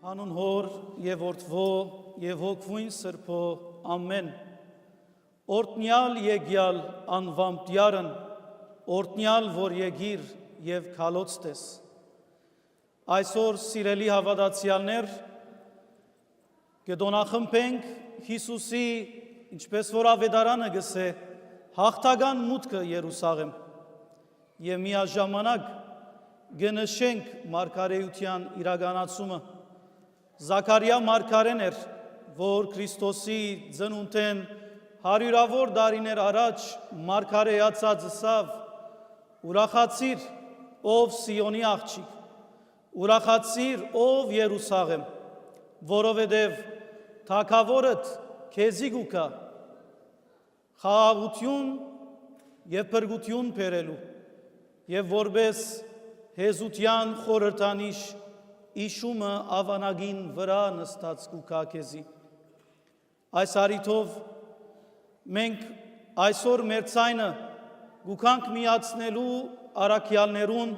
Հանուն Հոր և Որդվո և Հոգվույն Սրբո, ամեն։ Օրտնյալ եկյալ անվամբ դյարն, օրտնյալ որ եկիր և քալոցտես։ Այսօր սիրելի հավատացյալներ, կդոնախմբենք Հիսուսի, ինչպես որ ավետարանը գսե, հաղթական մուտքը Երուսաղեմ և միաժամանակ կնշենք մարգարեության իրականացումը։ Զաքարիա մարգարեն էր, որ Քրիստոսի ծնունդեն հարյուրավոր տարիներ առաջ մարգարեացած ըսավ. ուրախացիր, ով Սիոնի աղջիկ, ուրախացիր, ով Երուսաղեմ, որովհետև թագավորդ քեզի գուկա խաղաղություն և փրկություն բերելու և որպես հեզության խորհրդանիշ իշումը ավանագին վրա նստած գուկա քեզի։ Այս առիթով մենք այսօր մեր ցայնը գուքանք միացնելու առաքյալներուն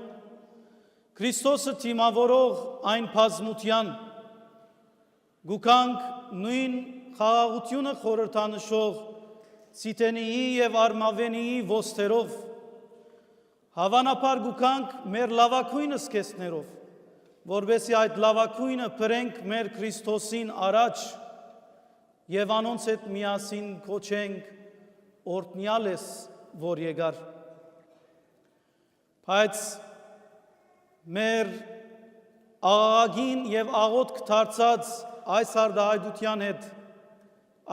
Քրիստոսը թիմավորող այն բազմության, գուքանք նույն խաղաղությունը խորհրդանշող Ցիտենիի և Արմավենիի ոսթերով, հավանաբար գուքանք մեր լավագույնս կեսներով, որովհետև այդ լավագույնը բերենք մեր Քրիստոսին առաջ և անոնց հետ միասին կոչենք օրտնյալ ես, որ եկար։ Բայց մեր աղաղակին և աղոթք դարձած այս արտահայտության հետ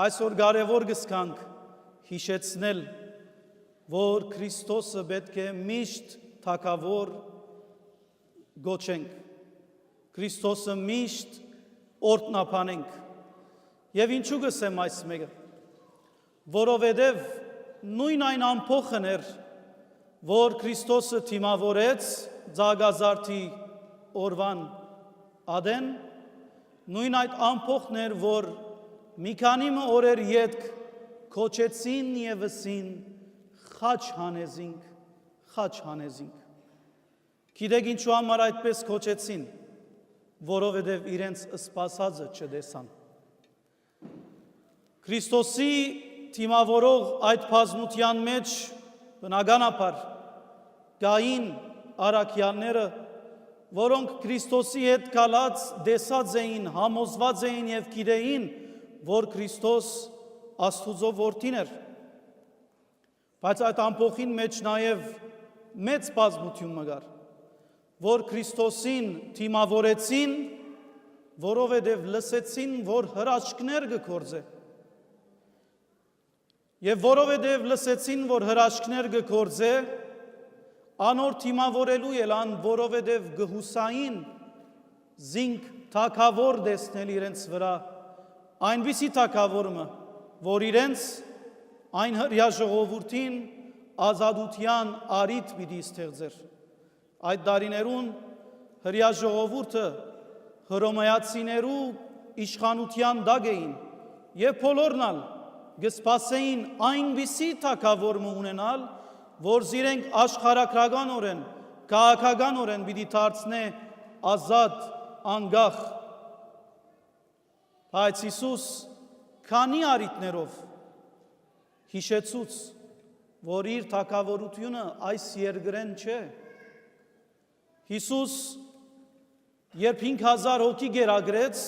այսօր կարևոր կզգանք հիշեցնել, որ Քրիստոսը պետք է միշտ թագավոր գոչենք, Քրիստոսը միշտ օրտնապանենք։ Եվ ինչու գսեմ այս մեկը, որովհետև նույն այն ամփոխն էր, որ Քրիստոսը թիմավորեց Ձագազարդի օրվան ադեն, նույն այդ ամփոխն էր, որ մի քանի օրեր ետք քոչեցին և ըսին խաչ հանեզինք։ Գիտեք ինչու համար այդպես քոչեցին, որովհետև իրենց սպասածը չտեսան։ Քրիստոսի թիմավորող այդ բազմության մեջ բնականաբար կային առաքյալները, որոնք Քրիստոսի հետ գալած տեսած էին, համոզված էին և գիտեին, որ Քրիստոս Աստուծո որդին էր։ Բայց այդ ամփոխին մեջ նաև մեծ բազմություն մգար, որ Քրիստոսին թիմավորեցին, որովհետև լսեցին, որ հրաշքներ կգործե։ Եվ որովհետև լսեցին, որ հրաշքներ կգործե, անոր թիմավորելու ելան, որովհետև գհուսային զինք թագավոր տեսնել իրենց վրա, այնպիսի թագավորը, որ իրենց այն հրյա ժողովրդին ազատության առիթ պիտի ստեղծեր։ Այդ տարիներուն հրյա ժողովուրդը հռոմեացիներու իշխանության տակ էին և բոլորն կսպասեին այնպիսի թագավորը ունենալ, որ զիրենք աշխարհագրականորեն, քաղաքականորեն պիտի դարձնե ազատ, անկախ։ Բայց Հիսուս քանի առիթներով հիշեցուց, որ իր թագավորությունը այս երկրեն չէ։ Հիսուս երբ 5000 հոգի գերագրեց,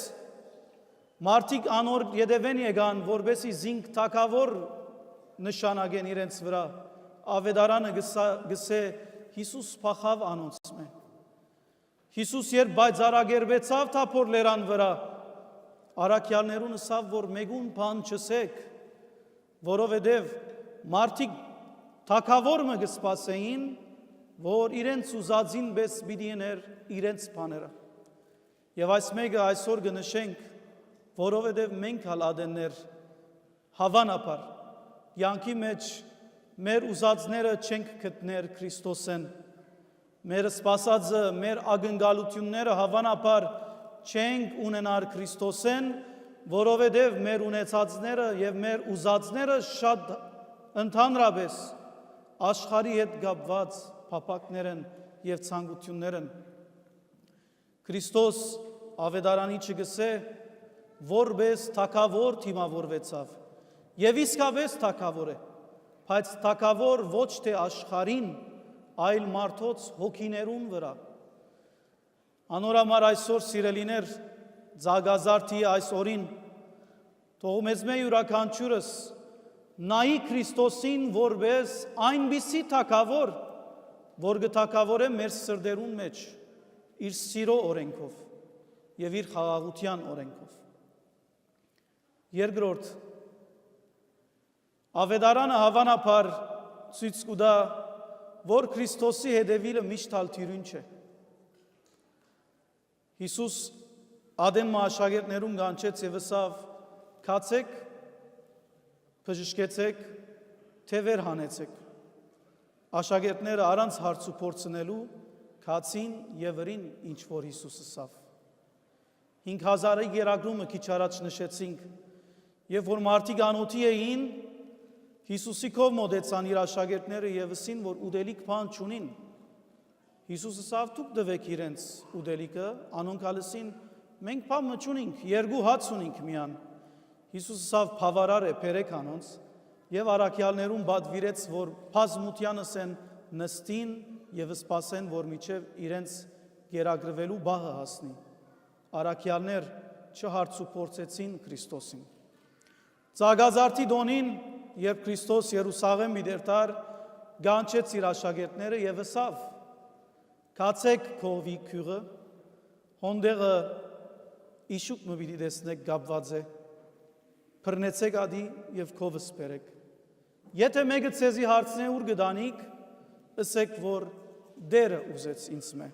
մարդիկ անոր ետևեն եկան, որպեսզի զինք թագավոր նշանակեն իրենց վրա, ավետարանը գսե Հիսուս փախավ անոնց մե։ Հիսուս երբ բայձարագերբեցավ Թափոր լերան վրա, առաքյալներուն ըսավ, որ մեկուն բան չսեք, որովհետև մարդիկ թագավորը կսպասեին, որ իրենց ուզածին պես պիտի եներ իրենց բաները։ Եվ այս մեկը այսօր կնշենք, որովհետև մենք հալադեններ հավանաբար յանքի մեջ մեր ուզածները չենք գտներ Քրիստոսեն, մեր սպասածը, մեր ակնկալությունները հավանաբար չենք ունենար Քրիստոսեն, որովհետև մեր ունեցածները և մեր ուզածները շատ ընդհանրապես աշխարհի հետ կապված փափակներ են և ցանկություններ են։ Քրիստոս ավետարանի չգսե, որպես թագավոր թիմավորվեցավ, եւ իսկապես թագավոր է, բայց թագավոր ոչ թե աշխարհին, այլ մարդոց հոգիներուն վրա։ Անորամար այսօր սիրելիներ, Ձագազարդի այս օրին, թող մեզ յուրաքանչյուրս նայի Քրիստոսին որպես այնպիսի թագավոր, որ գթագավոր է մեր սրդերուն մեջ, իր սիրո օրենքով եւ իր խաղաղության օրենքով։ Երկրորդ, ավետարանը հավանաբար ցույց կտա, որ Քրիստոսի հետևելը միշտ ալթիրուն չէ։ Հիսուս Ադեմ աշակերտներուն կանչեց եւ ասավ. «Քացեք, բժշկեցեք, թևեր հանեցեք»։ Աշակերտները առանց հարց ու փորձնելու քացին եւ ըրին ինչ որ Հիսուս ասավ։ 5000-ը գերագրումը քիչ առաջ նշեցինք, եւ որ մարդիկ անոթի էին, Հիսուսի կողմ մոտեցան իր աշակերտները եւ ասին, որ ուդելիք բան չունին։ Հիսուսը ասավ. «Դուք տվեք իրենց ուդելիքը», անոնք ալսին. «Մենք բան չունենք, 2 հաց ունենք միան»։ Հիսուսը ասավ. «Բավարար է, բերեք անոնց», եւ առաքյալներուն բադվիրեց, որ բազմությանս են նստին եւ սպասեն, որ միջև իրենց գերագրվելու բահը հասնի։ Առաքյալներ չհարց ու փորձեցին Քրիստոսին։ Ձագազարդի դոնին, երբ Քրիստոս Երուսաղեմ իդերտար, գանչեց իր աշակերտները եւ ասավ. «Քացեք քովի քյուրը, հոնդեղը իշուկ մը պիտի տեսնեք գապված է, բռնեցեք ադի եւ քովը սպերեք։ Եթե մեկը ցեզի հարցնե ուր գտանիք, ասեք, որ դերը ուզեց ինձ մե»։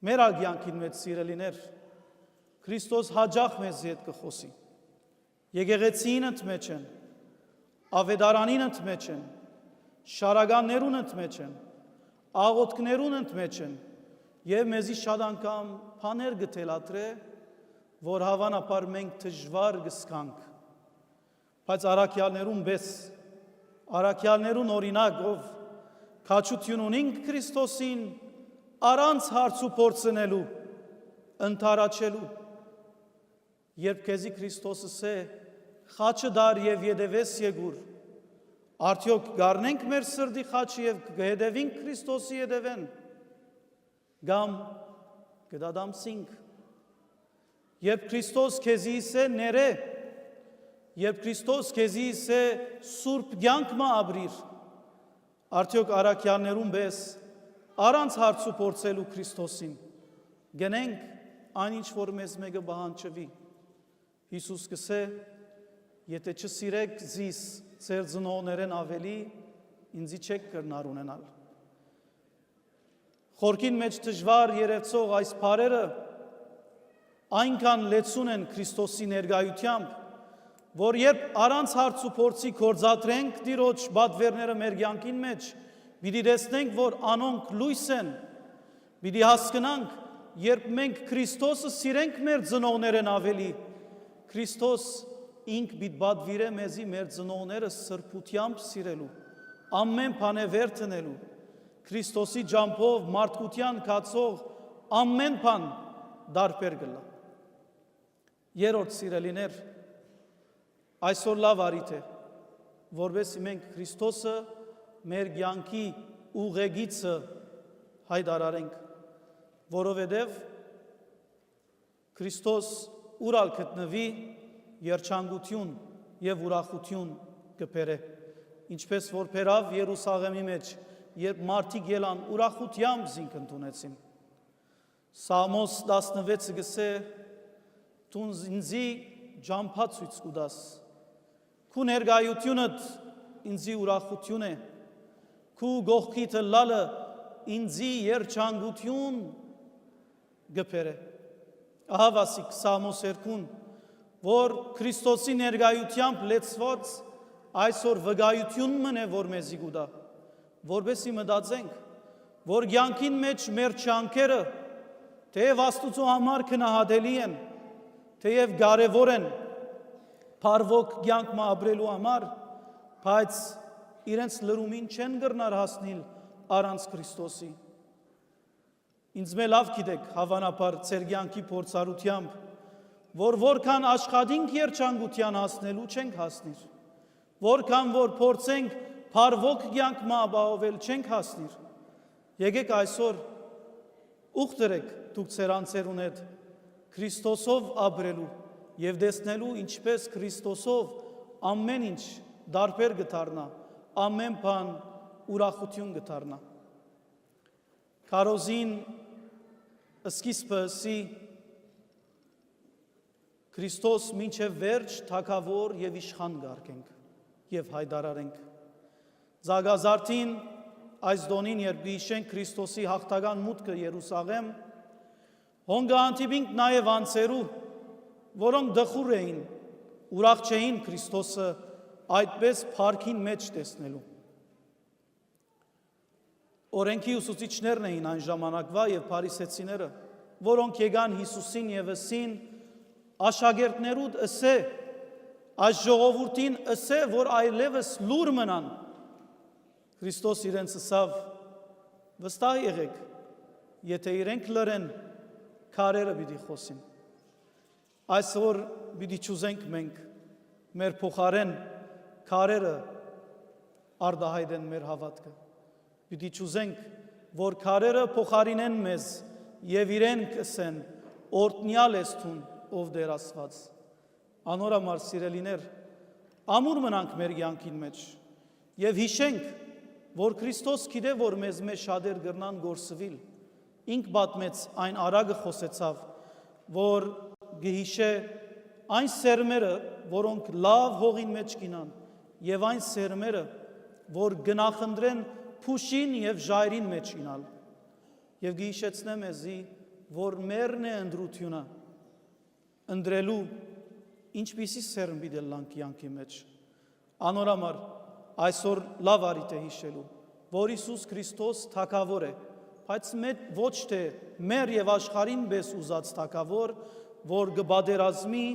Մեր ագյանքին մեջ սիրելիներ, Քրիստոս հաջող մեզ հետ կխոսի։ Եկեղեցին ընդմեջ են, ավետարանին ընդմեջ են, շարականներուն ընդմեջ են, աղոթքներուն ընդմեջ են եւ մեզի շատ անգամ բաներ գտելատրե, որ հավանաբար մենք դժվար գսկանք, բայց առաքյալներուն պես, առաքյալներուն օրինակով քաջություն ունենք Քրիստոսին առանց հարց ու փորձնելու, ընթարաչելու։ Երբ քեզի Քրիստոսը սե խաչը դար եւ յետևես եկուր, արդյոք գառնենք մեր սրդի խաչը եւ կհետևենք Քրիստոսի յետևեն, գամ կդադամսինք։ Երբ Քրիստոս քեզի սե ներե, երբ Քրիստոս քեզի սե սուրբ կյանք մը ապրիր, արդյոք առաքյալներուն պես առանց հարց ու փորձելու Քրիստոսին գնենք այն ինչ որ մեզ մեկը բանջվի։ Հիսուս կսե. «Եթե չսիրեք զիս ձեր ծնողներեն ավելի, ինձի չեք կրնար ունենալ»։ Խորքին մեջ դժվար երևցող այս բառերը այնքան լեցուն են Քրիստոսի ներկայությամբ, որ երբ առանց հարց ու փորձի կործատրենք Տիրոջ բադվերները մեր կյանքին մեջ, պիտի տեսնենք, որ անոնք լույս են, պիտի հասկանանք, երբ մենք Քրիստոսը սիրենք մեր ծնողներեն ավելի, Քրիստոս ինք պիտի բադվիրե մեզի մեր ծնողները սրբությամբ սիրելու, ամեն բան վեր տնելու, Քրիստոսի ջամփով մարդկության կացող ամեն բան դարբեր գլա։ Երրորդ սիրելիներ, այսօր լավ արիթ է, որովհետեւ մենք Քրիստոսը մեր կյանքի ուղեգիծը հայտարարենք, որովհետև Քրիստոս ուրալ գտնվի երջանկություն եւ ուրախություն կբերե, ինչպես որ բերավ Երուսաղեմի մեջ, երբ մարդիկ ելան ուրախությամբ զինք ընդունեցին։ Սամոս 16-ը գսե. «Դու ինձի ջամփա ցույց կտաս, քու ներկայությունդ ինձի ուրախություն է, քու գողքիդ լալը ինձի երջանկություն գբերե»։ Ահա վասիկ Սամոս 2-ն, որ Քրիստոսի ներկայությամբ լեցված այսօր վկայություն մնե, որ մեզի գուտա, որպեսզի մտածենք, որ կյանքին մեջ մեր չանքերը թեև Աստծո համար քնահատելի են, թեև կարևոր են փառվոք կյանք մը ապրելու համար, բայց իրենց լրումին չեն կրնար հասնել առանց Քրիստոսի։ Ինձ մե լավ գիտեք, հավանաբար ձեր կյանքի փորձառությամբ, որ որքան աշխատենք երջանկության հասնելու չենք հասնիր, որքան որ փորձենք փառվոք կյանք ապահովել չենք հասնիր։ Եկեք այսօր ուխտ դրեք դուք ձեր անձերուն հետ Քրիստոսով ապրելու եւ տեսնելու ինչպես Քրիստոսով ամեն ինչ դարբեր կդառնա, ամեն բան ուրախություն կդառնա։ Քարոզին սկիզբը սի Քրիստոս մինչև վերջ թագավոր եւ իշխան կարգենք եւ հայտարարենք։ Զագազարդին այս դոնին երբ հիշենք Քրիստոսի հաղթական մուտքը Երուսաղեմ, հոնգա անտիբինք նաեւ անձերու, որոնք դխուր էին, ուրախ չէին Քրիստոսը այդպես փառքին մեջ տեսնելու։ Օրենքի ուսուցիչներն էին այն ժամանակվա եւ փարիսեցիները, որոնք եկան Հիսուսին եւ ըսին աշակերտներուդ ըսե այս ժողովուրդին ըսե որ այլևս լուր մնան։ Քրիստոս իրենց ասավ վստահ եղեք, եթե իրենք լրեն, քարերը պիտի խոսին։ Այսօր պիտի ճուզենք մենք մեր փոխարեն քարերը արդահայտեն մեր հավատքը։ Պիտի ճուզենք, որ քարերը փոխարինեն մեզ եւ իրենք ասեն օրտնյալ ես թուն ով Տեր Աստված։ Անորամար սիրելիներ, ամուր մնանք մեր կյանքին մեջ եւ հիշենք, որ Քրիստոս գիտե, որ մեզ մեջ շատեր գրնան գործվել։ Ինք պատմեց այն արագը խոսեցավ, որ գհիշե այն սերմերը, որոնք լավ հողին մեջ կինան, եւ այն սերմերը, որ գնախնդրեն փուշին եւ ժայրին մեջ ինալ։ Եվ գհիշեցնեմ մեզի, որ մերն է ընդրությունը, ընդրելու ինչպիսի սերմ պիտի լանք կյանքի մեջ։ Անորամար այսօր լավ արիտ է հիշելու, որ Հիսուս Քրիստոս թագավոր է, բայց ոչ թե մեր եւ աշխարհին պես ուզած թագավոր, որ գբادرազմի,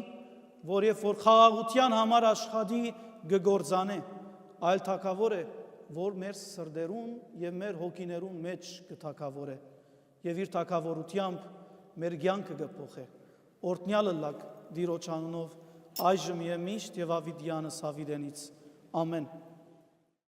որ երբ որ խաղաղության համար աշխատի գգործանե, այլ թագավոր է, որ մեր սրդերուն եւ մեր հոգիներուն մեջ կթագավոր է եւ իր թագավորությամբ մեր կյանքը կփոխե։ Օրտնյալը լակ Տիրոջ անունով այժմ եւ միշտ եւ ավիդյանս ավիդենից ամեն։